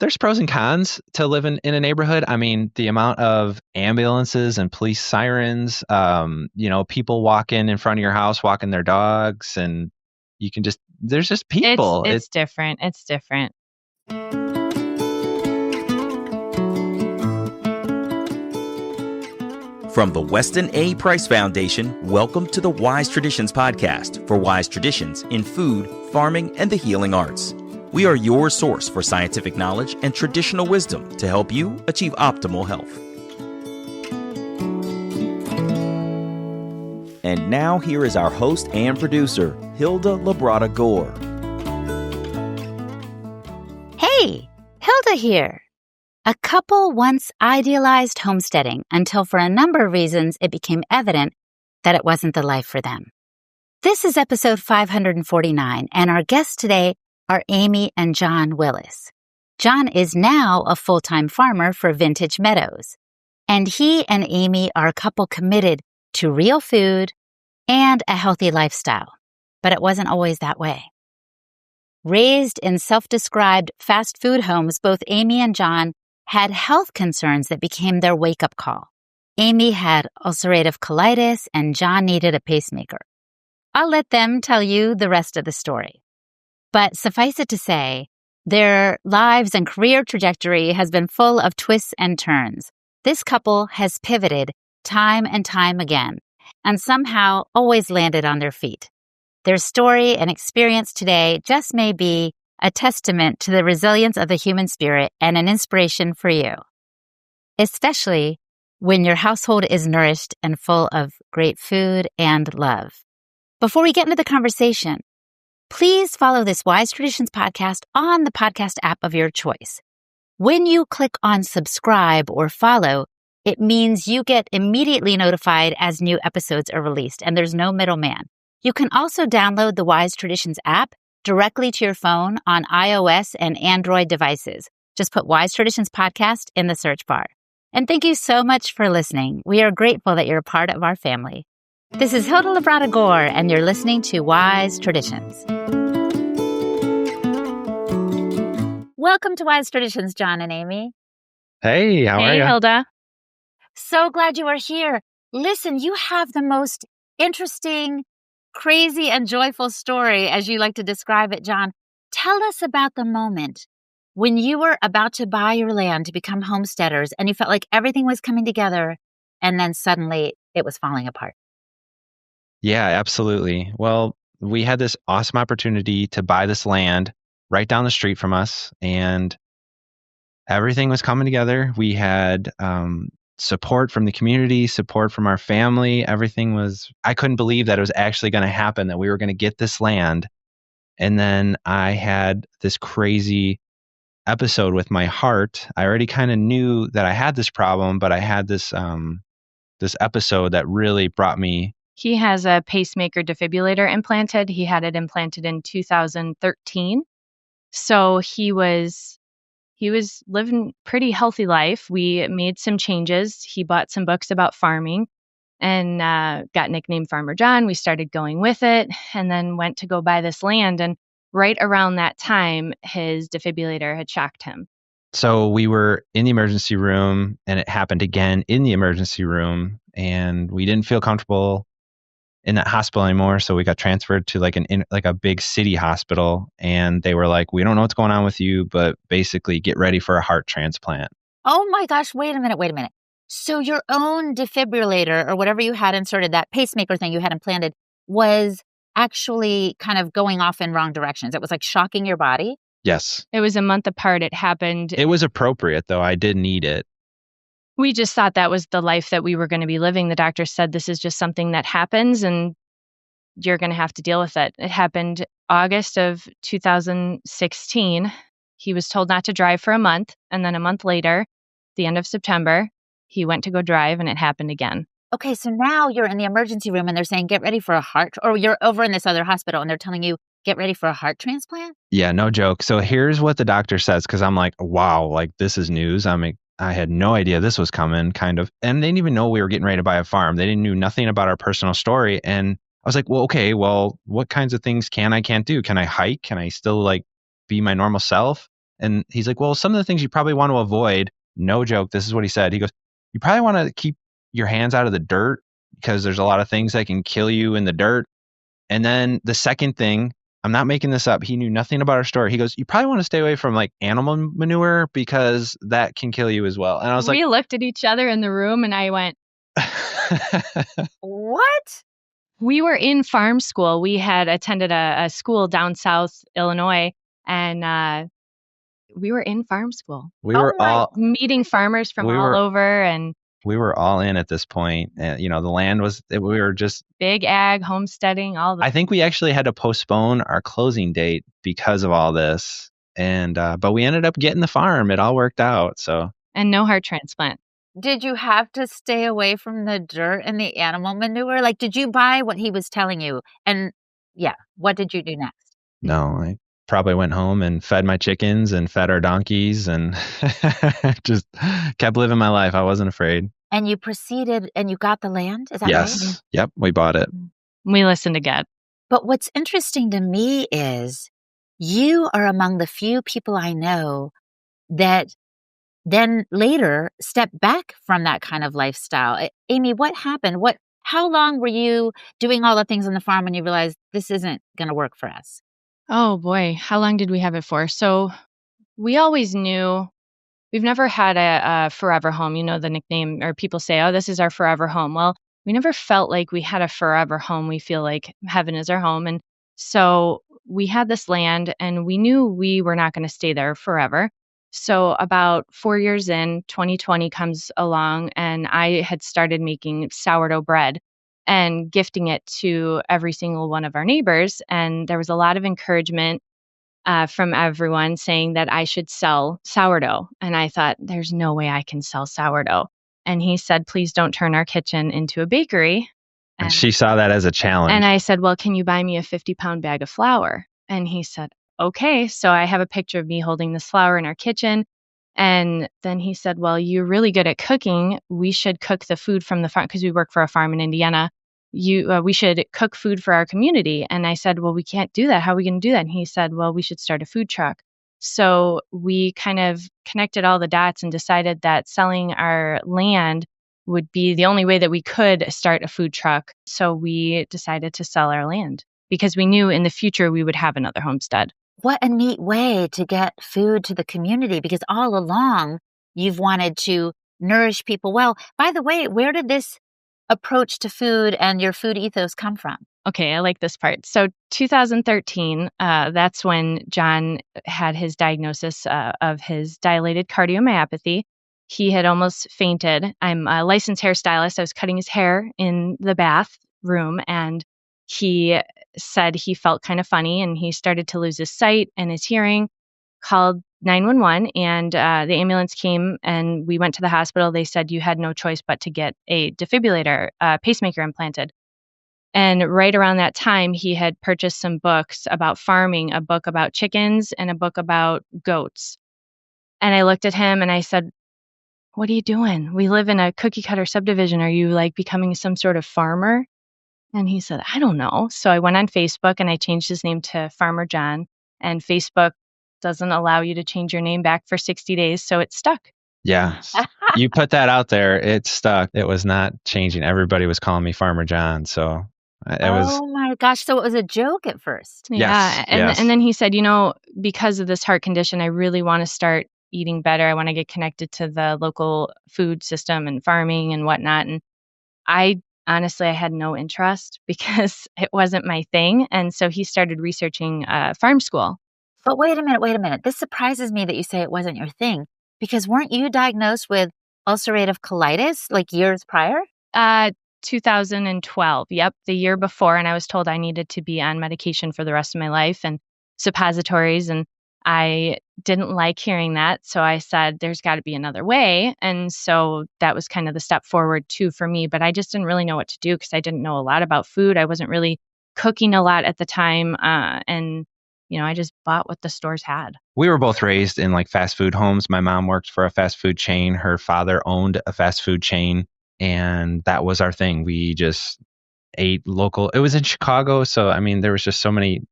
there's pros and cons to living in a neighborhood. I mean, the amount of ambulances and police sirens, people walking in front of your house, walking their dogs, and there's just people. It's different. It's different. From the Weston A. Price Foundation, welcome to the Wise Traditions podcast for wise traditions in food, farming, and the healing arts. We are your source for scientific knowledge and traditional wisdom to help you achieve optimal health. And now here is our host and producer, Hilda Labrada Gore. Hey, Hilda here. A couple once idealized homesteading until for a number of reasons it became evident that it wasn't the life for them. This is episode 549, and our guests today are Aimee and John Willis. John is now a full-time farmer for Vintage Meadows, and he and Aimee are a couple committed to real food and a healthy lifestyle, but it wasn't always that way. Raised in self-described fast food homes, both Aimee and John had health concerns that became their wake-up call. Aimee had ulcerative colitis, and John needed a pacemaker. I'll let them tell you the rest of the story. But suffice it to say, their lives and career trajectory has been full of twists and turns. This couple has pivoted time and time again, and somehow always landed on their feet. Their story and experience today just may be a testament to the resilience of the human spirit and an inspiration for you, especially when your household is nourished and full of great food and love. Before we get into the conversation, please follow this Wise Traditions podcast on the podcast app of your choice. When you click on subscribe or follow, it means you get immediately notified as new episodes are released, and there's no middleman. You can also download the Wise Traditions app directly to your phone on iOS and Android devices. Just put Wise Traditions Podcast in the search bar. And thank you so much for listening. We are grateful that you're a part of our family. This is Hilda Labrada Gore, and you're listening to Wise Traditions. Welcome to Wise Traditions, John and Aimee. Hey, how are you? Hey, Hilda. So glad you are here. Listen, you have the most interesting, crazy and joyful story, as you like to describe it, John. Tell us about the moment when you were about to buy your land to become homesteaders and you felt like everything was coming together and then suddenly it was falling apart. Yeah, absolutely. Well, we had this awesome opportunity to buy this land right down the street from us, and everything was coming together. We had support from the community, support from our family. I couldn't believe that it was actually going to happen, that we were going to get this land. And then I had this crazy episode with my heart. I already kind of knew that I had this problem, but I had this episode that really brought me. He has a pacemaker defibrillator implanted. He had it implanted in 2013. So he was living pretty healthy life. We made some changes. He bought some books about farming and got nicknamed Farmer John. We started going with it and then went to go buy this land. And right around that time, his defibrillator had shocked him. So we were in the emergency room, and it happened again in the emergency room, and we didn't feel comfortable in that hospital anymore. So we got transferred to like a big city hospital, and they were like, we don't know what's going on with you, but basically get ready for a heart transplant. Oh my gosh, wait a minute. So your own defibrillator or whatever you had inserted, that pacemaker thing you had implanted, was actually kind of going off in wrong directions. It was like shocking your body? Yes. It was a month apart. It happened. It was appropriate, though. I did need it. We just thought that was the life that we were going to be living. The doctor said this is just something that happens and you're going to have to deal with it. It happened August of 2016. He was told not to drive for a month. And then a month later, the end of September, he went to go drive and it happened again. Okay, so now you're in the emergency room and they're saying, get ready for a heart, or you're over in this other hospital and they're telling you, get ready for a heart transplant? Yeah, no joke. So here's what the doctor says, because I'm like, wow, like this is news. I had no idea this was coming, kind of. And they didn't even know we were getting ready to buy a farm. They didn't know nothing about our personal story. And I was like, well, what kinds of things can't do? Can I hike? Can I still like be my normal self? And he's like, well, some of the things you probably want to avoid, no joke, this is what he said. He goes, you probably want to keep your hands out of the dirt because there's a lot of things that can kill you in the dirt. And then the second thing, I'm not making this up. He knew nothing about our store. He goes, you probably want to stay away from like animal manure because that can kill you as well. And I was We looked at each other in the room and I went, What? we were in farm school. We had attended a school down south Illinois, and we were in farm school. we were all meeting farmers from we all were- over, and we were all in at this point. The land we were just, big ag, homesteading, all the I think we actually had to postpone our closing date because of all this. And, but we ended up getting the farm. It all worked out. So and no heart transplant. Did you have to stay away from the dirt and the animal manure? Like, did you buy what he was telling you? And yeah, what did you do next? no, I probably went home and fed my chickens and fed our donkeys and just kept living my life. I wasn't afraid. And you proceeded and you got the land? Is that right? Yes. Yep. We bought it. We listened to God. But what's interesting to me is you are among the few people I know that then later step back from that kind of lifestyle. Aimee, what happened? How long were you doing all the things on the farm when you realized this isn't going to work for us? Oh boy, how long did we have it for? So we always knew we've never had a forever home. The nickname, or people say, oh, this is our forever home. Well, we never felt like we had a forever home. We feel like heaven is our home. And so we had this land and we knew we were not going to stay there forever. So about 4 years in, 2020 comes along and I had started making sourdough bread and gifting it to every single one of our neighbors. And there was a lot of encouragement from everyone saying that I should sell sourdough. And I thought, there's no way I can sell sourdough. And he said, please don't turn our kitchen into a bakery. And she saw that as a challenge. And I said, well, can you buy me a 50-pound bag of flour? And he said, okay. So I have a picture of me holding this flour in our kitchen. And then he said, well, you're really good at cooking. We should cook the food from the farm because we work for a farm in Indiana. We should cook food for our community. And I said, well, we can't do that. How are we going to do that? And he said, well, we should start a food truck. So we kind of connected all the dots and decided that selling our land would be the only way that we could start a food truck. So we decided to sell our land because we knew in the future we would have another homestead. What a neat way to get food to the community, because all along you've wanted to nourish people well. By the way, where did this approach to food and your food ethos come from? Okay, I like this part. So 2013, that's when John had his diagnosis of his dilated cardiomyopathy. He had almost fainted. I'm a licensed hairstylist. I was cutting his hair in the bathroom, and he said he felt kind of funny, and he started to lose his sight and his hearing, called 911, and the ambulance came, and we went to the hospital. They said you had no choice but to get a defibrillator, pacemaker implanted. And right around that time, he had purchased some books about farming, a book about chickens and a book about goats. And I looked at him and I said, what are you doing? We live in a cookie cutter subdivision. Are you like becoming some sort of farmer? And he said, I don't know. So I went on Facebook and I changed his name to Farmer John. And Facebook doesn't allow you to change your name back for 60 days. So it stuck. Yeah. You put that out there. It stuck. It was not changing. Everybody was calling me Farmer John. So it was. Oh my gosh. So it was a joke at first. Yeah. Yes. And then he said, because of this heart condition, I really want to start eating better. I want to get connected to the local food system and farming and whatnot. And honestly, I had no interest because it wasn't my thing. And so he started researching farm school. But wait a minute. This surprises me that you say it wasn't your thing, because weren't you diagnosed with ulcerative colitis like years prior? 2012. Yep, the year before. And I was told I needed to be on medication for the rest of my life and suppositories. And I didn't like hearing that. So I said, there's got to be another way. And so that was kind of the step forward too for me. But I just didn't really know what to do because I didn't know a lot about food. I wasn't really cooking a lot at the time. And I just bought what the stores had. We were both raised in like fast food homes. My mom worked for a fast food chain. Her father owned a fast food chain. And that was our thing. We just ate local. It was in Chicago, so I mean, there was just so many,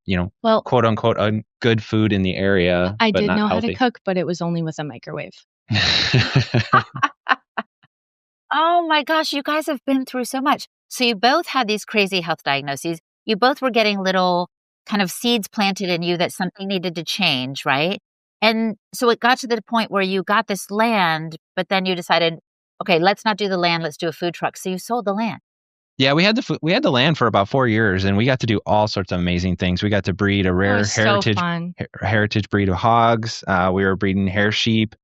Well, quote unquote, good food in the area, I but did not know how to healthy. cook, but it was only with a microwave. Oh my gosh, you guys have been through so much. So you both had these crazy health diagnoses. You both were getting little kind of seeds planted in you that something needed to change, right? And so it got to the point where you got this land, but then you decided, okay, let's not do the land, let's do a food truck. So you sold the land. Yeah, we had the land for about 4 years, and we got to do all sorts of amazing things. We got to breed a It rare was so fun. heritage breed of hogs. We were breeding hair sheep.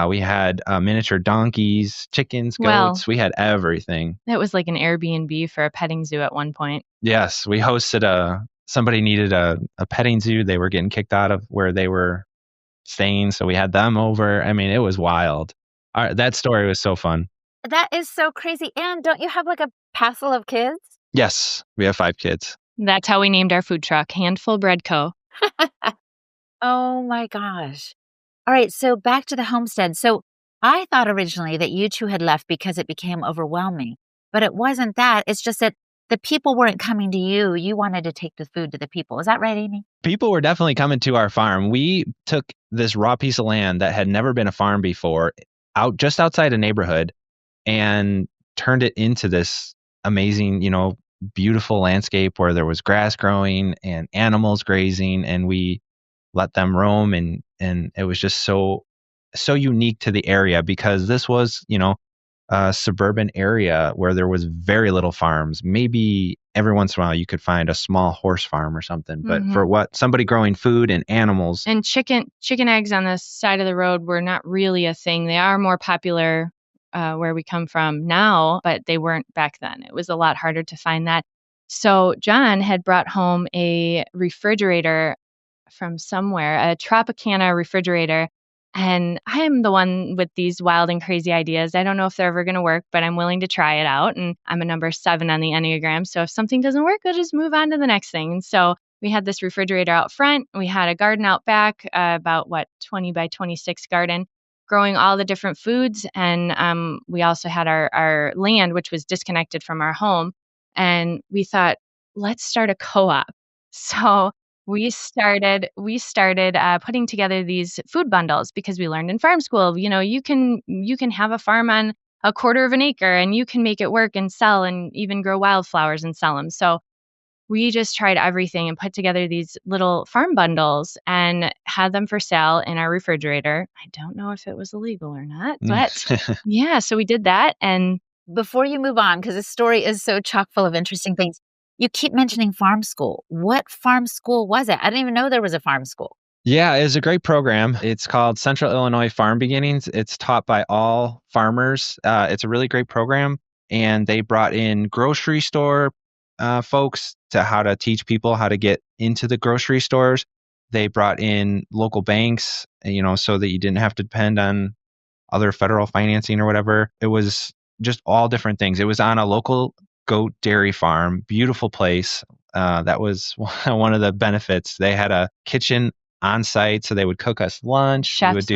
We had miniature donkeys, chickens, Well, goats. We had everything. It was like an Airbnb for a petting zoo at one point. Yes, we hosted somebody needed a petting zoo. They were getting kicked out of where they were staying, so we had them over. I mean, it was wild. That story was so fun. That is so crazy. And don't you have like a passel of kids? Yes, we have 5 kids. That's how we named our food truck, Handful Bread Co. Oh my gosh. All right, so back to the homestead. So I thought originally that you two had left because it became overwhelming, but it wasn't that. It's just that the people weren't coming to you. You wanted to take the food to the people. Is that right, Aimee? People were definitely coming to our farm. We took this raw piece of land that had never been a farm before, just outside a neighborhood, and turned it into this amazing, beautiful landscape where there was grass growing and animals grazing, and we let them roam, and it was just so unique to the area because this was, a suburban area where there was very little farms. Maybe every once in a while you could find a small horse farm or something, but for somebody growing food and animals. And chicken eggs on the side of the road were not really a thing. They are more popular where we come from now, but they weren't back then. It was a lot harder to find that. So John had brought home a refrigerator from somewhere, a Tropicana refrigerator. And I am the one with these wild and crazy ideas. I don't know if they're ever going to work, but I'm willing to try it out. And I'm a number 7 on the Enneagram. So if something doesn't work, I'll just move on to the next thing. And so we had this refrigerator out front. We had a garden out back, 20 by 26 garden, growing all the different foods. And we also had our land, which was disconnected from our home. And we thought, let's start a co-op. So we started putting together these food bundles because we learned in farm school, you can have a farm on a quarter of an acre and you can make it work and sell and even grow wildflowers and sell them. So we just tried everything and put together these little farm bundles and had them for sale in our refrigerator. I don't know if it was illegal or not, but yeah, so we did that. And before you move on, because this story is so chock full of interesting things, you keep mentioning farm school. What farm school was it? I didn't even know there was a farm school. Yeah, it's a great program. It's called Central Illinois Farm Beginnings. It's taught by all farmers. It's a really great program. And they brought in grocery store folks to how to teach people how to get into the grocery stores. They brought in local banks, so that you didn't have to depend on other federal financing or whatever. It was just all different things. It was on a local goat dairy farm, beautiful place. That was one of the benefits. They had a kitchen on site, so they would cook us lunch. Chefs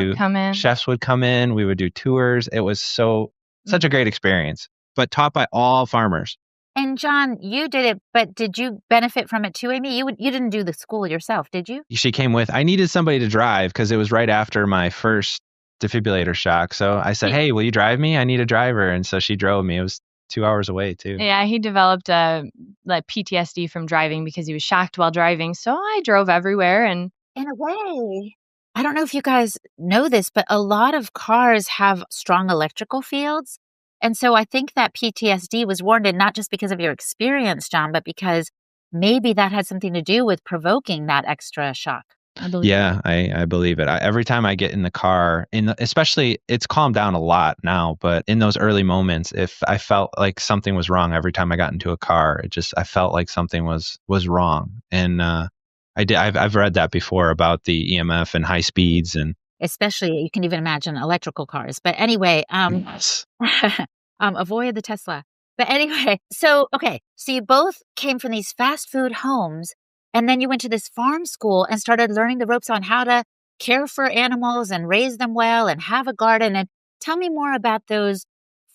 would come in. We would do tours. It was such a great experience, but taught by all farmers. And John, you did it, but did you benefit from it too, Aimee? You didn't do the school yourself, did you? She came with. I needed somebody to drive because it was right after my first defibrillator shock. So I said, "Hey, will you drive me? I need a driver." And so she drove me. It was 2 hours away too. Yeah, he developed like PTSD from driving because he was shocked while driving. So I drove everywhere. And in a way, I don't know if you guys know this, but a lot of cars have strong electrical fields. And so I think that PTSD was warranted not just because of your experience, John, but because maybe that had something to do with provoking that extra shock. I believe I believe it. Every time I get in the car, especially it's calmed down a lot now, but in those early moments, if I felt like something was wrong every time I got into a car, I felt like something was wrong. And I've read that before about the EMF and high speeds, and especially you can even imagine electrical cars. But anyway, yes. Avoid the Tesla. But anyway, so you both came from these fast food homes. And then you went to this farm school and started learning the ropes on how to care for animals and raise them well and have a garden. And tell me more about those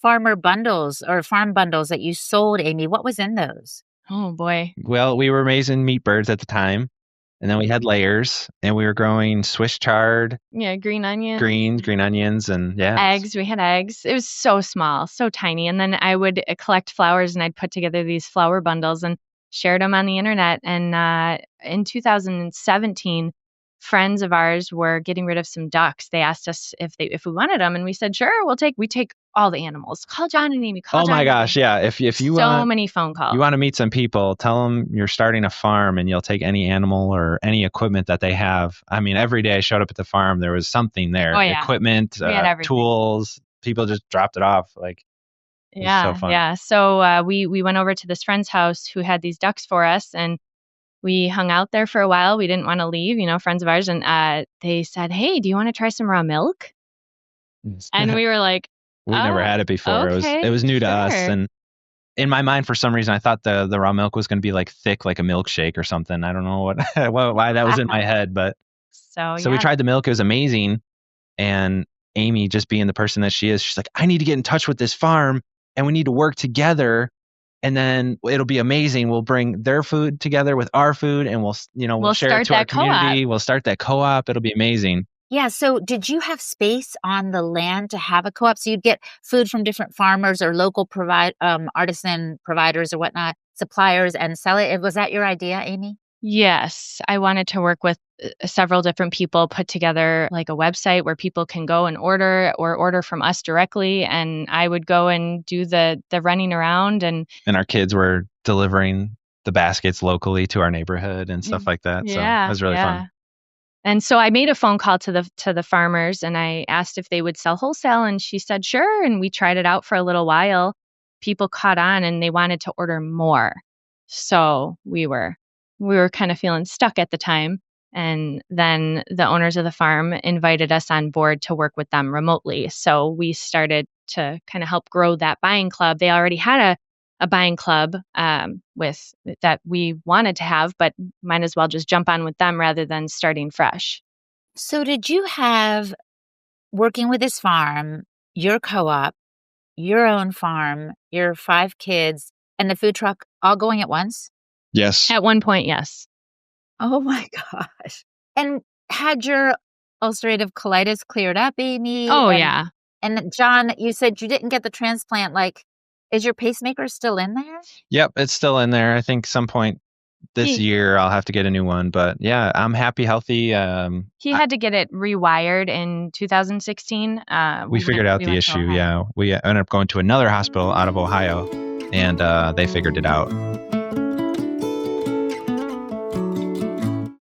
farm bundles that you sold, Aimee. What was in those? Oh boy. Well, we were raising meat birds at the time, and then we had layers, and we were growing Swiss chard, Yeah, green onion. green onions, and Eggs. We had eggs. It was so small, so tiny. And then I would collect flowers and I'd put together these flower bundles and shared them on the internet. And in 2017, friends of ours were getting rid of some ducks. They asked us if we wanted them, and we said, sure, we take all the animals. Call John and Aimee. Call oh John my and gosh, Aimee. yeah. If you So want many phone calls. you want to meet some people, tell them you're starting a farm and you'll take any animal or any equipment that they have. I mean, every day I showed up at the farm, there was something there. Oh, yeah. Equipment, We had everything. tools. People just dropped it off. Like, it was so fun. Yeah. So we went over to this friend's house who had these ducks for us, and we hung out there for a while. We didn't want to leave, friends of ours, and they said, "Hey, do you want to try some raw milk?" And we were like, We never had it before. Okay, it was new to us, sure. and in my mind, for some reason, I thought the raw milk was going to be like thick, like a milkshake or something. I don't know why that was in my head, but So we tried the milk. It was amazing, and Aimee, just being the person that she is, she's like, I need to get in touch with this farm, and we need to work together, and then it'll be amazing. We'll bring their food together with our food, and we'll share it to our community. Co-op. We'll start that co-op. It'll be amazing. Yeah. So did you have space on the land to have a co-op? So you'd get food from different farmers or local artisan providers or whatnot, suppliers, and sell it. Was that your idea, Aimee? Yes, I wanted to work with several different people, put together like a website where people can go and order from us directly. And I would go and do the running around, and our kids were delivering the baskets locally to our neighborhood and stuff like that. So it was really fun. And so I made a phone call to the farmers, and I asked if they would sell wholesale, and she said sure. And we tried it out for a little while. People caught on and they wanted to order more. So we were kind of feeling stuck at the time. And then the owners of the farm invited us on board to work with them remotely. So we started to kind of help grow that buying club. They already had a buying club with that we wanted to have, but might as well just jump on with them rather than starting fresh. So did you have, working with this farm, your co-op, your own farm, your 5 kids, and the food truck all going at once? Yes. At one point, yes. Oh my gosh. And had your ulcerative colitis cleared up, Aimee? Oh, yeah. And John, you said you didn't get the transplant. Like, is your pacemaker still in there? Yep, it's still in there. I think some point this year I'll have to get a new one. But yeah, I'm happy, healthy. He had to get it rewired in 2016. We figured out the issue. Yeah, we ended up going to another hospital out of Ohio, and they figured it out.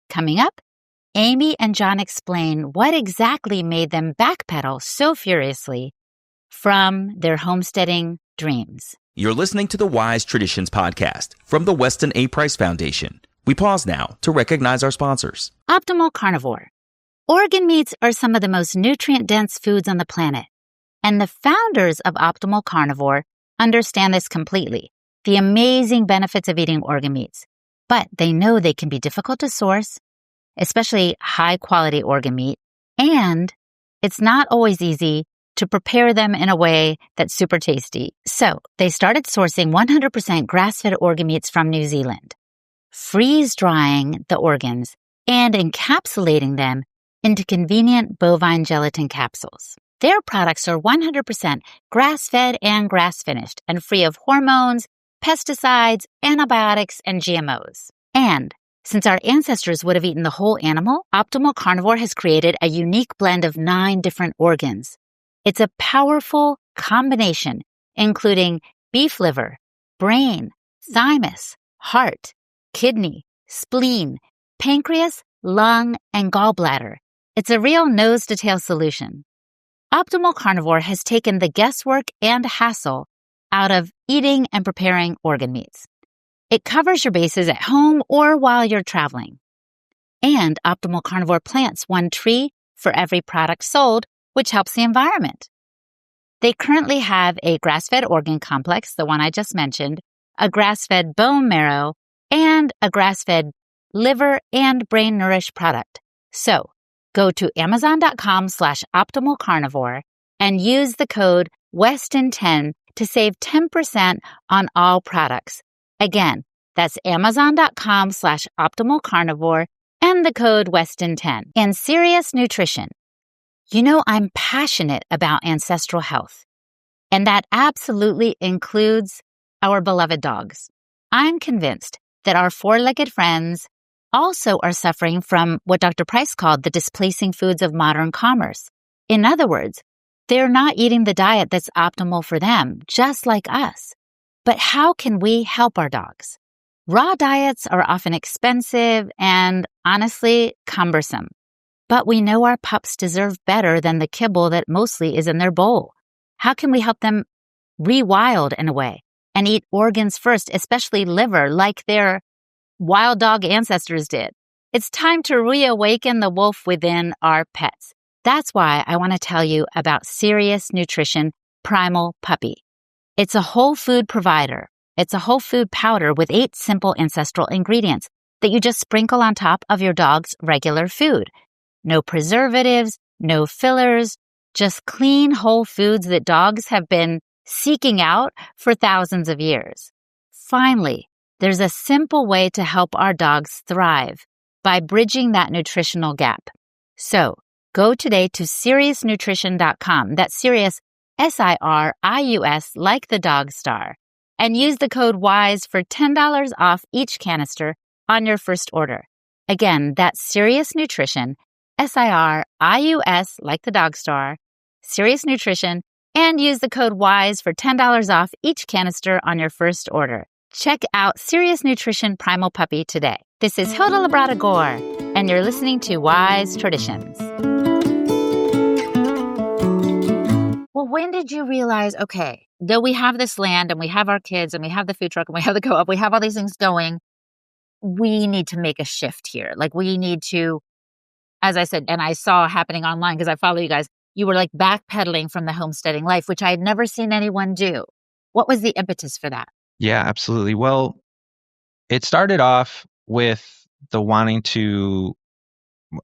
Coming up, Aimee and John explain what exactly made them backpedal so furiously from their homesteading dreams. You're listening to the Wise Traditions podcast from the Weston A. Price Foundation. We pause now to recognize our sponsors. Optimal Carnivore. Organ meats are some of the most nutrient-dense foods on the planet, and the founders of Optimal Carnivore understand this completely, the amazing benefits of eating organ meats. But they know they can be difficult to source, especially high-quality organ meat, and it's not always easy to prepare them in a way that's super tasty. So they started sourcing 100% grass-fed organ meats from New Zealand, freeze-drying the organs and encapsulating them into convenient bovine gelatin capsules. Their products are 100% grass-fed and grass-finished and free of hormones, pesticides, antibiotics, and GMOs. And since our ancestors would have eaten the whole animal, Optimal Carnivore has created a unique blend of 9 different organs. It's a powerful combination, including beef liver, brain, thymus, heart, kidney, spleen, pancreas, lung, and gallbladder. It's a real nose-to-tail solution. Optimal Carnivore has taken the guesswork and hassle out of eating and preparing organ meats. It covers your bases at home or while you're traveling. And Optimal Carnivore plants 1 tree for every product sold, which helps the environment. They currently have a grass-fed organ complex, the one I just mentioned, a grass-fed bone marrow, and a grass-fed liver and brain-nourished product. So go to Amazon.com/optimalcarnivore and use the code Weston10 to save 10% on all products. Again, That's Amazon.com/optimalcarnivore and the code Weston10. And Serious Nutrition. You know, I'm passionate about ancestral health, and that absolutely includes our beloved dogs. I'm convinced that our four-legged friends also are suffering from what Dr. Price called the displacing foods of modern commerce. In other words, they're not eating the diet that's optimal for them, just like us. But how can we help our dogs? Raw diets are often expensive and, honestly, cumbersome. But we know our pups deserve better than the kibble that mostly is in their bowl. How can we help them rewild in a way and eat organs first, especially liver, like their wild dog ancestors did? It's time to reawaken the wolf within our pets. That's why I want to tell you about Serious Nutrition Primal Puppy. It's a whole food provider. It's a whole food powder with 8 simple ancestral ingredients that you just sprinkle on top of your dog's regular food. No preservatives, no fillers, just clean whole foods that dogs have been seeking out for thousands of years. Finally, there's a simple way to help our dogs thrive by bridging that nutritional gap. So, go today to SeriousNutrition.com. That's Serious, SIRIUS, like the dog star, and use the code WISE for $10 off each canister on your first order. Again, that's Serious Nutrition, SIRIUS, like the dog star, Serious Nutrition, and use the code WISE for $10 off each canister on your first order. Check out Serious Nutrition Primal Puppy today. This is Hilda Labrada Gore, and you're listening to Wise Traditions. Well, when did you realize, okay, though we have this land and we have our kids and we have the food truck and we have the co-op, we have all these things going, we need to make a shift here. Like we need to, as I said, and I saw happening online because I follow you guys, you were like backpedaling from the homesteading life, which I had never seen anyone do. What was the impetus for that? Yeah, absolutely. Well, it started off with the wanting to,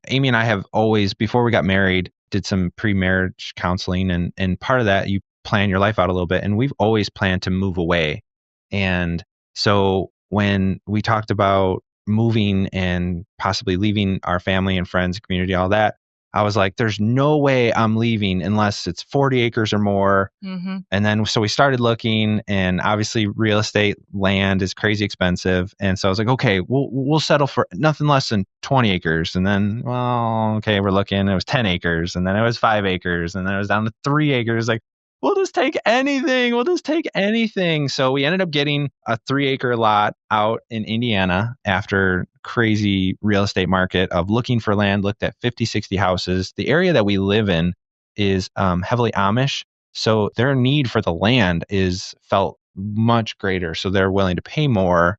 Aimee and I have always, before we got married, did some pre-marriage counseling, and part of that, you plan your life out a little bit, and we've always planned to move away. And so when we talked about moving and possibly leaving our family and friends, community, all that, I was like, there's no way I'm leaving unless it's 40 acres or more. Mm-hmm. And then, so we started looking, and obviously real estate land is crazy expensive. And so I was like, okay, we'll settle for nothing less than 20 acres. And then, well, okay, we're looking, it was 10 acres, and then it was 5 acres, and then it was down to 3 acres. Like, we'll just take anything. We'll just take anything. So we ended up getting a 3-acre lot out in Indiana after crazy real estate market of looking for land, looked at 50, 60 houses. The area that we live in is heavily Amish. So their need for the land is felt much greater. So they're willing to pay more,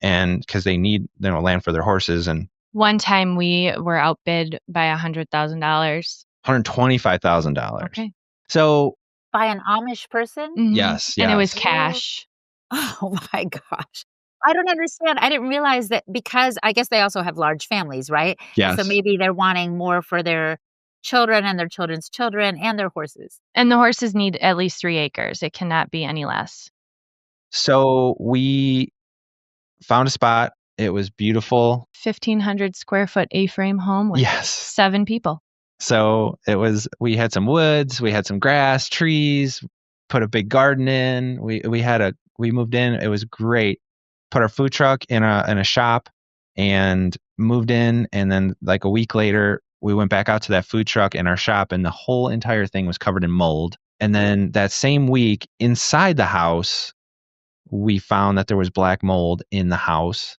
and because they need land for their horses. And One time we were outbid by $100,000. $125,000. Okay. So By an Amish person? Mhm. yes, And it was yes. cash. Oh my gosh. I don't understand. I didn't realize that, because I guess they also have large families, right? And Yes. so maybe they're wanting more for their children and their children's children and their horses. And the horses need at least 3 acres. It cannot be any less. So we found a spot. It was beautiful. 1,500 square foot A-frame home with Yes. 7 people. So we had some woods, we had some grass, trees, put a big garden in. We moved in. It was great. Put our food truck in a shop and moved in. And then like a week later, we went back out to that food truck in our shop, and the whole entire thing was covered in mold. And then that same week, inside the house, we found that there was black mold in the house.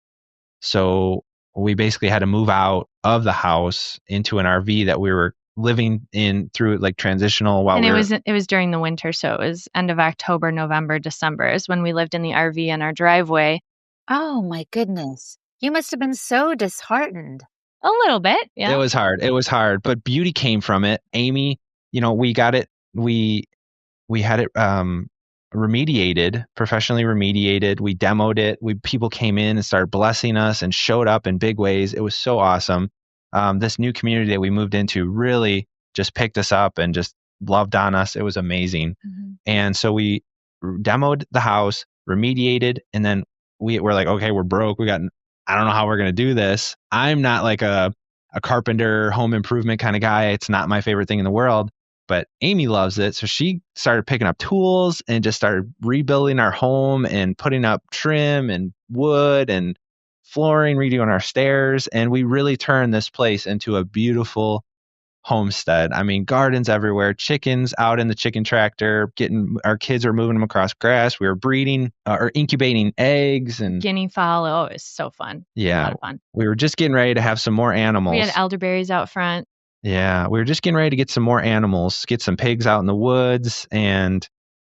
So we basically had to move out of the house into an RV that we were living in through like transitional while And we were. it was during the winter, so it was end of October, November, December is when we lived in the RV in our driveway. Oh my goodness. You must have been so disheartened. A little bit, yeah. It was hard, but beauty came from it. Aimee, we got it. We had it remediated, professionally remediated. We demoed it. People came in and started blessing us and showed up in big ways. It was so awesome. This new community that we moved into really just picked us up and just loved on us. It was amazing. Mm-hmm. And so we demoed the house, remediated, and then we're like, okay, we're broke. I don't know how we're going to do this. I'm not like a carpenter, home improvement kind of guy. It's not my favorite thing in the world, but Aimee loves it. So she started picking up tools and just started rebuilding our home and putting up trim and wood and flooring, redoing our stairs. And we really turned this place into a beautiful homestead. I mean, gardens everywhere, chickens out in the chicken tractor, our kids are moving them across grass. We were breeding or incubating eggs and Guinea fowl. Oh, it was so fun. yeah, a lot of fun. We were just getting ready to have some more animals. We had elderberries out front. Yeah, we were just getting ready to get some more animals, get some pigs out in the woods. And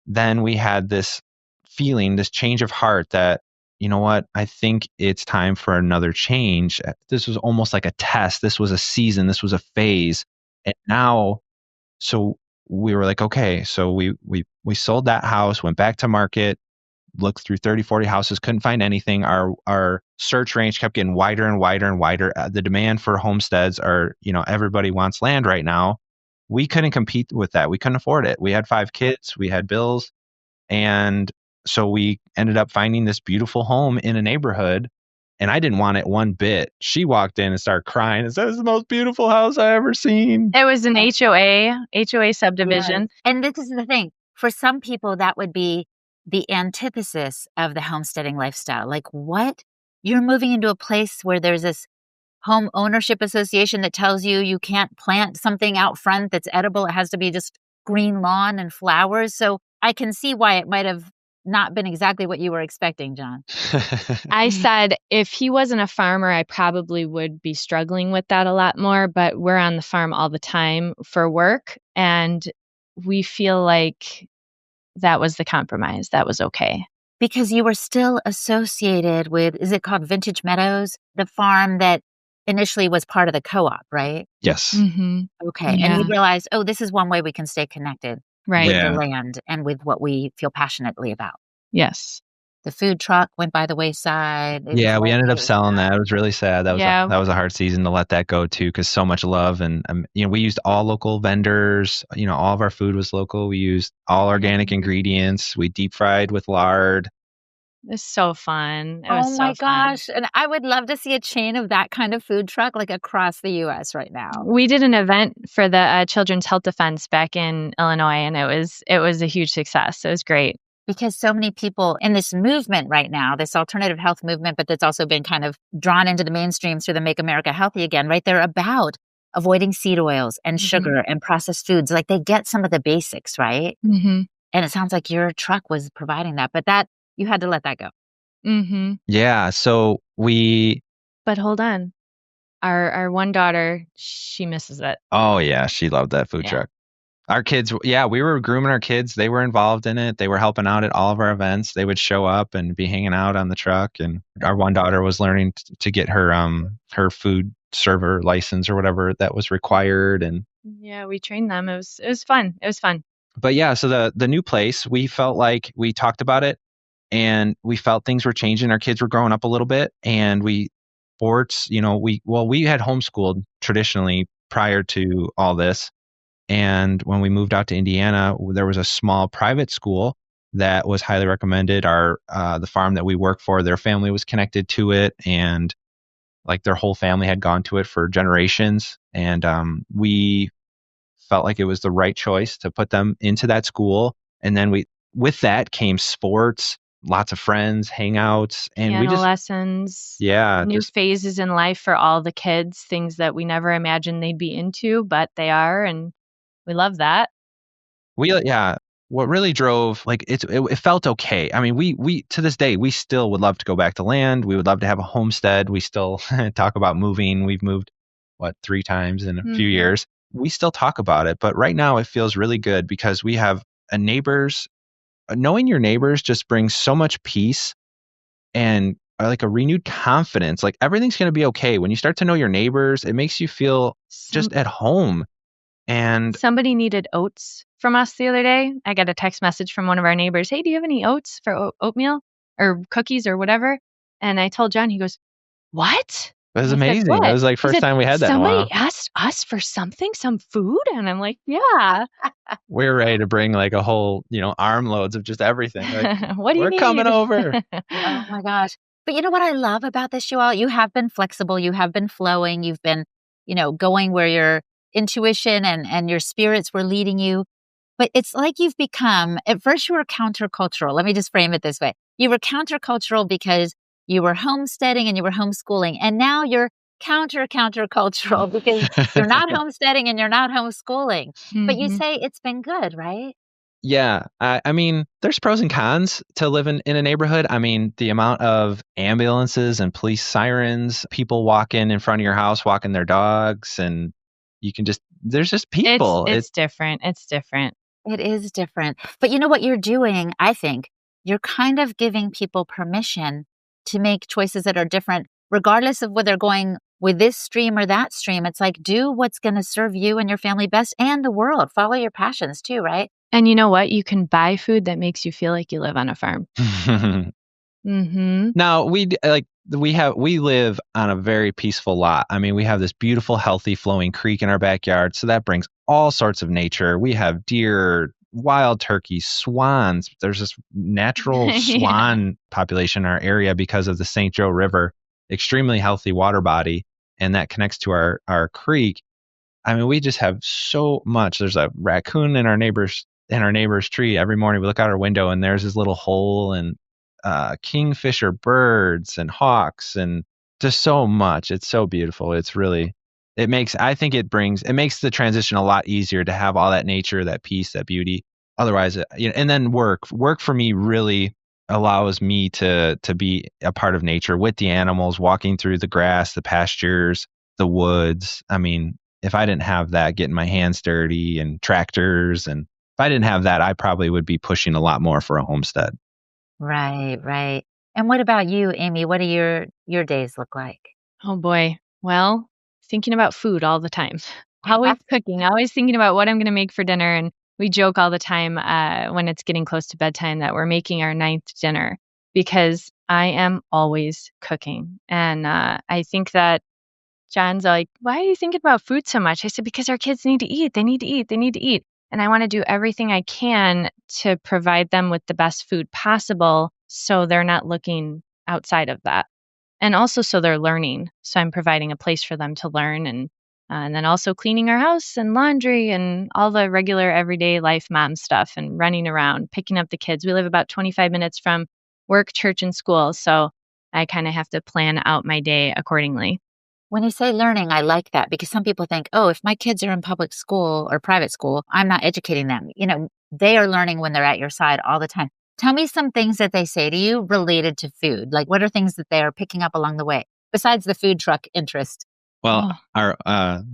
then we had this feeling, this change of heart that, you know what, I think it's time for another change. This was almost like a test. This was a season. This was a phase. And now, so we were like, okay, so we sold that house, went back to market, looked through 30, 40 houses, couldn't find anything. Our search range kept getting wider and wider and wider. The demand for homesteads everybody wants land right now. We couldn't compete with that. We couldn't afford it. We had 5 kids, we had bills. And so we ended up finding this beautiful home in a neighborhood, and I didn't want it one bit. She walked in and started crying and said, "This is the most beautiful house I ever seen." It was an HOA subdivision. Yes. And this is the thing. For some people, that would be the antithesis of the homesteading lifestyle. Like, what? You're moving into a place where there's this home ownership association that tells you you can't plant something out front that's edible. It has to be just green lawn and flowers. So I can see why it might have not been exactly what you were expecting, John. I said, if he wasn't a farmer, I probably would be struggling with that a lot more, but we're on the farm all the time for work, and we feel like that was the compromise. That was okay. Because you were still associated with, is it called Vintage Meadows? The farm that initially was part of the co-op, right? Yes. Mm-hmm. Okay. Yeah. And you realized, oh, this is one way we can stay connected Right. with Yeah. the land and with what we feel passionately about. Yes. The food truck went by the wayside. Yeah, we ended up selling that. It was really sad. That was a hard season to let that go too, because so much love. And we used all local vendors. All of our food was local. We used all organic ingredients. We deep fried with lard. It's so fun. It was Oh so my fun. gosh. And I would love to see a chain of that kind of food truck like across the US right now. We did an event for the Children's Health Defense back in Illinois, and it was a huge success. It was great. Because so many people in this movement right now, this alternative health movement, but that's also been kind of drawn into the mainstream through the Make America Healthy Again, right? They're about avoiding seed oils and sugar and processed foods. Like, they get some of the basics, right? Mm-hmm. And it sounds like your truck was providing that, but that you had to let that go. Mm-hmm. Yeah. So But hold on. Our one daughter, she misses it. oh yeah, she loved that food truck. Our kids, we were grooming our kids. They were involved in it. They were helping out at all of our events. They would show up and be hanging out on the truck. And our one daughter was learning to get her food server license or whatever that was required. And yeah, we trained them. It was fun. It was fun. But yeah, so the new place, we felt like we talked about it, and we felt things were changing. Our kids were growing up a little bit, and we had homeschooled traditionally prior to all this. And when we moved out to Indiana, there was a small private school that was highly recommended. The farm that we work for, their family was connected to it, and like their whole family had gone to it for generations. And we felt like it was the right choice to put them into that school. And then with that came sports, lots of friends, hangouts, and piano lessons. Yeah, new phases in life for all the kids, things that we never imagined they'd be into, but they are, and we love that. What really drove, like, it felt okay. I mean, we to this day, we still would love to go back to land. We would love to have a homestead. We still talk about moving. We've moved 3 times in a few years. We still talk about it, but right now it feels really good because we have knowing your neighbors just brings so much peace and like a renewed confidence. Like, everything's going to be okay. When you start to know your neighbors, it makes you feel just at home. And somebody needed oats from us the other day. I got a text message from one of our neighbors. Hey, do you have any oats for oatmeal or cookies or whatever? And I told John, he goes, what? It was I said, amazing. It "What?" was like He first said, time we had that in a "Somebody while. asked us for something, some food?" And I'm like, "Yeah." We were ready to bring like a whole, armloads of just everything. Like, What do you we're coming need? over. Oh my gosh. But you know what I love about this, you all? You have been flexible, you have been flowing, you've been, going where your intuition and your spirits were leading you. But it's like you've become, at first you were countercultural. Let me just frame it this way. You were countercultural because you were homesteading and you were homeschooling. And now you're countercultural because you're not homesteading and you're not homeschooling. But you Mhm. say it's been good, right? Yeah. I mean, there's pros and cons to living in a neighborhood. I mean, the amount of ambulances and police sirens, people walking in front of your house, walking their dogs, and there's just It's people. it's different. It's different. It is different. But you know what you're doing, I think? You're kind of giving people permission to make choices that are different, regardless of whether they're going with this stream or that stream. It's like, do what's going to serve you and your family best and the world. Follow your passions too, right? And you know what? You can buy food that makes you feel like you live on a farm. Mhm. Now we live on a very peaceful lot. I mean, we have this beautiful, healthy, flowing creek in our backyard, so that brings all sorts of nature. We have deer, wild turkeys, swans. There's this natural Yeah. swan population in our area because of the St. Joe River, extremely healthy water body, and that connects to our creek. I mean, we just have so much. There's a raccoon in our neighbor's tree. Every morning we look out our window and there's this little hole, and kingfisher birds and hawks and just so much. It's so beautiful. It makes the transition a lot easier to have all that nature, that peace, that beauty. Otherwise, and then work for me really allows me to be a part of nature with the animals, walking through the grass, the pastures, the woods. I mean, if I didn't have that, getting my hands dirty and tractors, and if I didn't have that, I probably would be pushing a lot more for a homestead. Right, right. And what about you, Amy? What do your days look like? Oh boy. Well, thinking about food all the time. Always cooking, always thinking about what I'm gonna make for dinner, and we joke all the time, when it's getting close to bedtime that we're making our ninth dinner because I am always cooking. And, I think that John's like, "Why are you thinking about food so much?" I said, "Because our kids need to eat. They need to eat. They need to eat." And I wanna do everything I can to provide them with the best food possible so they're not looking outside of that. And also so they're learning. So I'm providing a place for them to learn, and then also cleaning our house and laundry and all the regular everyday life mom stuff and running around, picking up the kids. We live about 25 minutes from work, church, and school. So I kind of have to plan out my day accordingly. When you say learning, I like that because some people think, oh, if my kids are in public school or private school, I'm not educating them. They are learning when they're at your side all the time. Tell me some things that they say to you related to food. Like, what are things that they are picking up along the way besides the food truck interest? Well, Oh,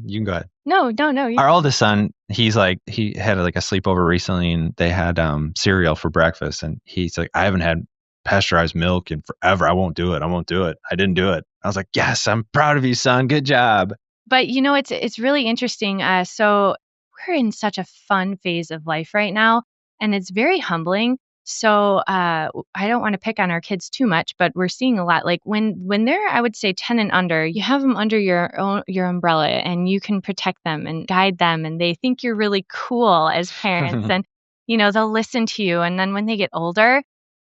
you can go ahead. no, no, no. Our oldest son, he had like a sleepover recently, and they had cereal for breakfast, and he's like, I haven't had pasteurized milk in forever. I won't do it. I won't do it. I didn't do it. I was like, yes, I'm proud of you, son. Good job. But it's really interesting. So we're in such a fun phase of life right now, and it's very humbling. So I don't want to pick on our kids too much, but we're seeing a lot. Like when they're, I would say 10 and under, you have them under your umbrella, and you can protect them and guide them, and they think you're really cool as parents, and they'll listen to you. And then when they get older,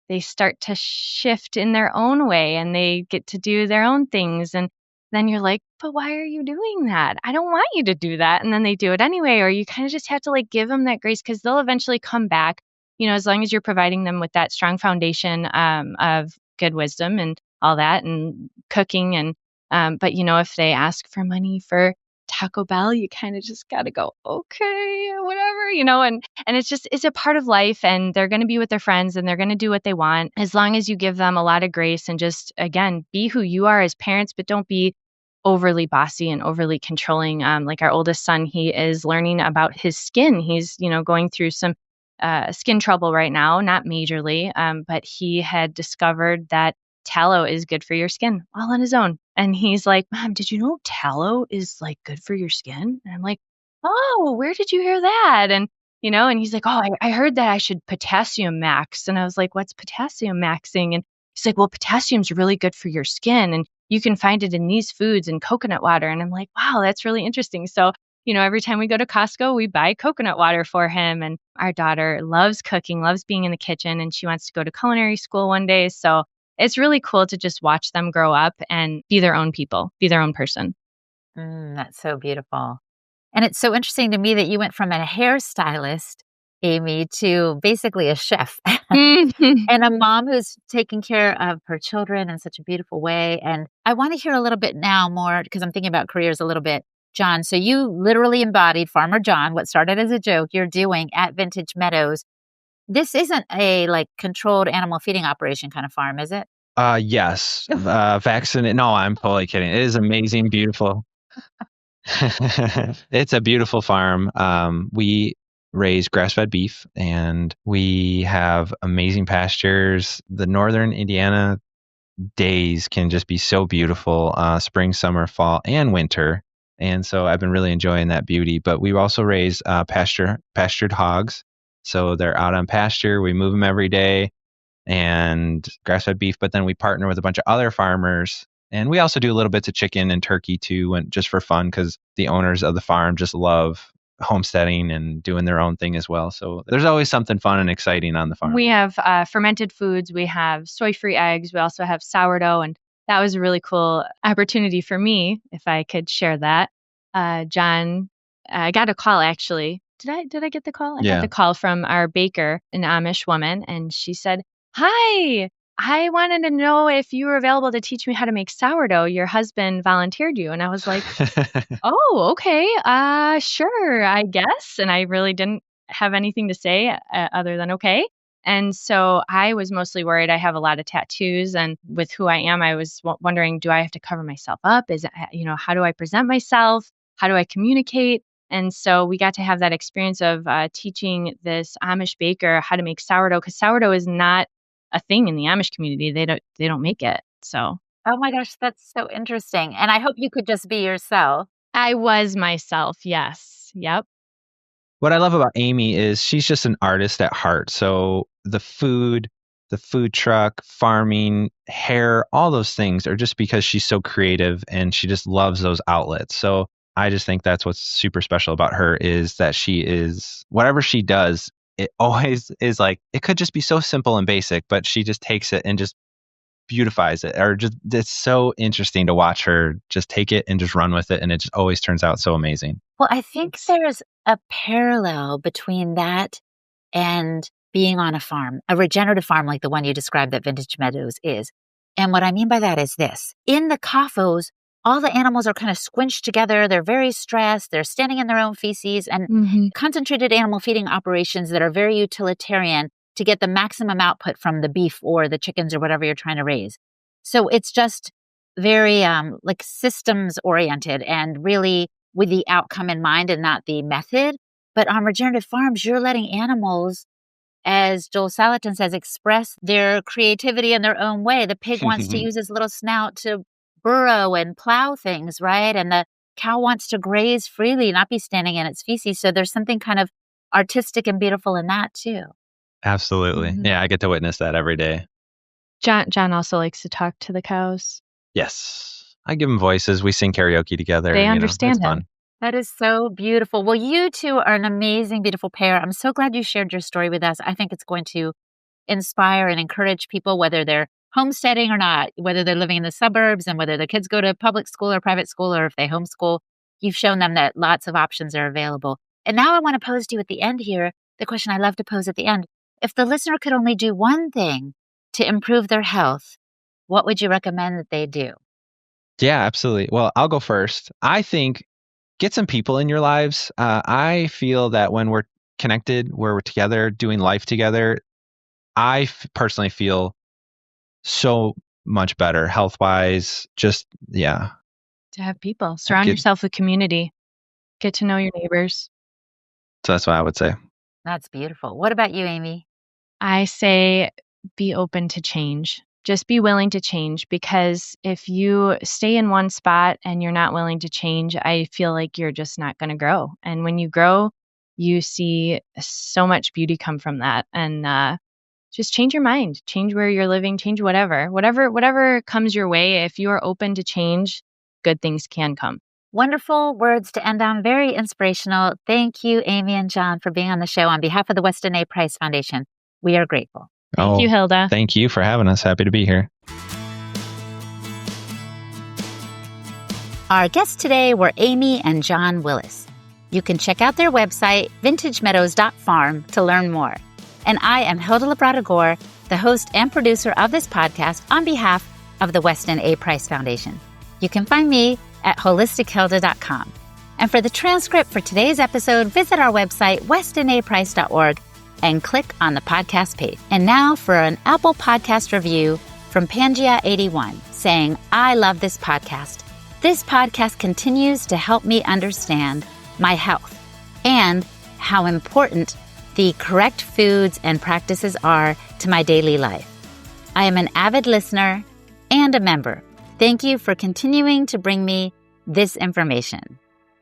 they start to shift in their own way, and they get to do their own things, and then you're like, but why are you doing that? I don't want you to do that. And then they do it anyway. Or you kind of just have to like give them that grace because they'll eventually come back, as long as you're providing them with that strong foundation of good wisdom and all that and cooking. But if they ask for money for Taco Bell, you kind of just got to go, okay, whatever, and it's a part of life, and they're going to be with their friends and they're going to do what they want as long as you give them a lot of grace and just, again, be who you are as parents, but don't be overly bossy and overly controlling. Like our oldest son, he is learning about his skin. He's, going through some skin trouble right now, not majorly, but he had discovered that tallow is good for your skin all on his own. And he's like, Mom, did you know tallow is like good for your skin? And I'm like, oh, where did you hear that? And he's like, oh, I heard that I should potassium max. And I was like, what's potassium maxing? And he's like, well, potassium's really good for your skin. And you can find it in these foods and coconut water. And I'm like, wow, that's really interesting. So, every time we go to Costco, we buy coconut water for him. And our daughter loves cooking, loves being in the kitchen, and she wants to go to culinary school one day. So it's really cool to just watch them grow up and be their own people, be their own person. That's so beautiful. And it's so interesting to me that you went from a hairstylist, Aimee, to basically a chef Mhm. and a mom who's taking care of her children in such a beautiful way. And I want to hear a little bit now more because I'm thinking about careers a little bit. John, so you literally embodied Farmer John, what started as a joke you're doing at Vintage Meadows. This isn't a controlled animal feeding operation kind of farm, is it? Yes. Vaccinate. No, I'm totally kidding. It is amazing, beautiful. It's a beautiful farm. We raise grass-fed beef, and we have amazing pastures. The northern Indiana days can just be so beautiful, spring, summer, fall, and winter. And so I've been really enjoying that beauty. But we also raise pastured hogs. So they're out on pasture. We move them every day, and grass-fed beef. But then we partner with a bunch of other farmers. And we also do little bits of chicken and turkey too, and just for fun, because the owners of the farm just love homesteading and doing their own thing as well. So there's always something fun and exciting on the farm. We have fermented foods. We have soy-free eggs. We also have sourdough. And that was a really cool opportunity for me, if I could share that. John, I got a call actually. Did I get the call? I got the call from our baker, an Amish woman, and she said, "Hi, I wanted to know if you were available to teach me how to make sourdough. Your husband volunteered you." And I was like, "Oh, okay. Sure, I guess." And I really didn't have anything to say other than okay. And so I was mostly worried. I have a lot of tattoos, and with who I am, I was wondering, do I have to cover myself up? Is it, how do I present myself? How do I communicate? And so we got to have that experience of teaching this Amish baker how to make sourdough, because sourdough is not a thing in the Amish community. They don't make it. So Oh my gosh, that's so interesting. And I hope you could just be yourself. I was myself. Yes. Yep. What I love about Aimee is she's just an artist at heart. So the food truck, farming, hair, all those things are just because she's so creative and she just loves those outlets. So I just think that's what's super special about her, is that she is, whatever she does, it always is it could just be so simple and basic, but she just takes it and just beautifies it. Or just, it's so interesting to watch her just take it and just run with it. And it just always turns out so amazing. Well, I think there's a parallel between that and being on a farm, a regenerative farm like the one you described that Vintage Meadows is. And what I mean by that is this. In the CAFOs, all the animals are kind of squinched together. They're very stressed. They're standing in their own feces, and concentrated animal feeding operations that are very utilitarian to get the maximum output from the beef or the chickens or whatever you're trying to raise. So it's just very systems oriented and really with the outcome in mind and not the method. But on regenerative farms, you're letting animals, as Joel Salatin says, express their creativity in their own way. The pig wants to use his little snout to burrow and plow things, right? And the cow wants to graze freely, not be standing in its feces. So there's something kind of artistic and beautiful in that too. Absolutely. Yeah, I get to witness that every day. John also likes to talk to the cows. Yes. I give them voices. We sing karaoke together. They understand it's fun. That is so beautiful. Well, you two are an amazing, beautiful pair. I'm so glad you shared your story with us. I think it's going to inspire and encourage people, whether they're homesteading or not, whether they're living in the suburbs and whether their kids go to public school or private school, or if they homeschool. You've shown them that lots of options are available. And now I want to pose to you at the end here the question I love to pose at the end. If the listener could only do one thing to improve their health, what would you recommend that they do? Yeah, absolutely. Well, I'll go first. I think get some people in your lives. I feel that when we're connected, where we're together, doing life together, I personally feel so much better health-wise. Just, yeah. To have people. Surround yourself with community. Get to know your neighbors. So that's what I would say. That's beautiful. What about you, Aimee? I say be open to change. Just be willing to change, because if you stay in one spot and you're not willing to change, I feel like you're just not going to grow. And when you grow, you see so much beauty come from that. And just change your mind, change where you're living, change whatever comes your way. If you are open to change, good things can come. Wonderful words to end on. Very inspirational. Thank you, Aimee and John, for being on the show. On behalf of the Weston A. Price Foundation, we are grateful. Thank you, Hilda. Thank you for having us. Happy to be here. Our guests today were Aimee and John Willis. You can check out their website, vintagemeadows.farm, to learn more. And I am Hilda Labrador, the host and producer of this podcast on behalf of the Weston A. Price Foundation. You can find me at holistichilda.com. And for the transcript for today's episode, visit our website, westonaprice.org, and click on the podcast page. And now for an Apple Podcast review from Pangia81 saying, I love this podcast. This podcast continues to help me understand my health and how important the correct foods and practices are to my daily life. I am an avid listener and a member. Thank you for continuing to bring me this information.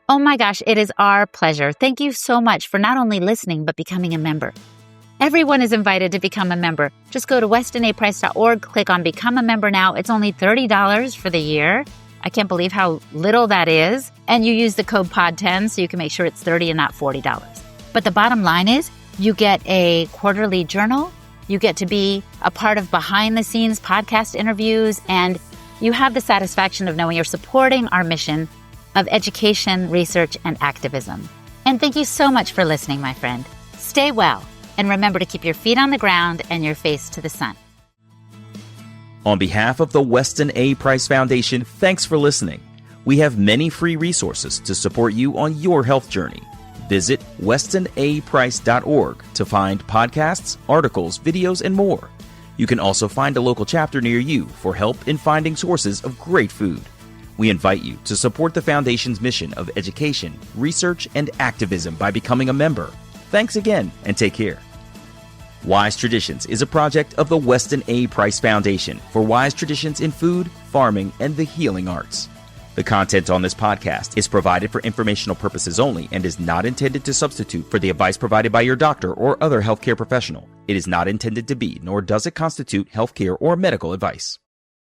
Oh my gosh, it is our pleasure. Thank you so much for not only listening, but becoming a member. Everyone is invited to become a member. Just go to westonaprice.org, click on Become a Member Now. It's only $30 for the year. I can't believe how little that is. And you use the code POD10 so you can make sure it's $30 and not $40. But the bottom line is you get a quarterly journal. You get to be a part of behind-the-scenes podcast interviews, and you have the satisfaction of knowing you're supporting our mission of education, research, and activism. And thank you so much for listening, my friend. Stay well, and remember to keep your feet on the ground and your face to the sun. On behalf of the Weston A. Price Foundation, thanks for listening. We have many free resources to support you on your health journey. Visit westonaprice.org to find podcasts, articles, videos, and more. You can also find a local chapter near you for help in finding sources of great food. We invite you to support the Foundation's mission of education, research, and activism by becoming a member. Thanks again, and take care. Wise Traditions is a project of the Weston A. Price Foundation for wise traditions in food, farming, and the healing arts. The content on this podcast is provided for informational purposes only and is not intended to substitute for the advice provided by your doctor or other healthcare professional. It is not intended to be, nor does it constitute healthcare or medical advice.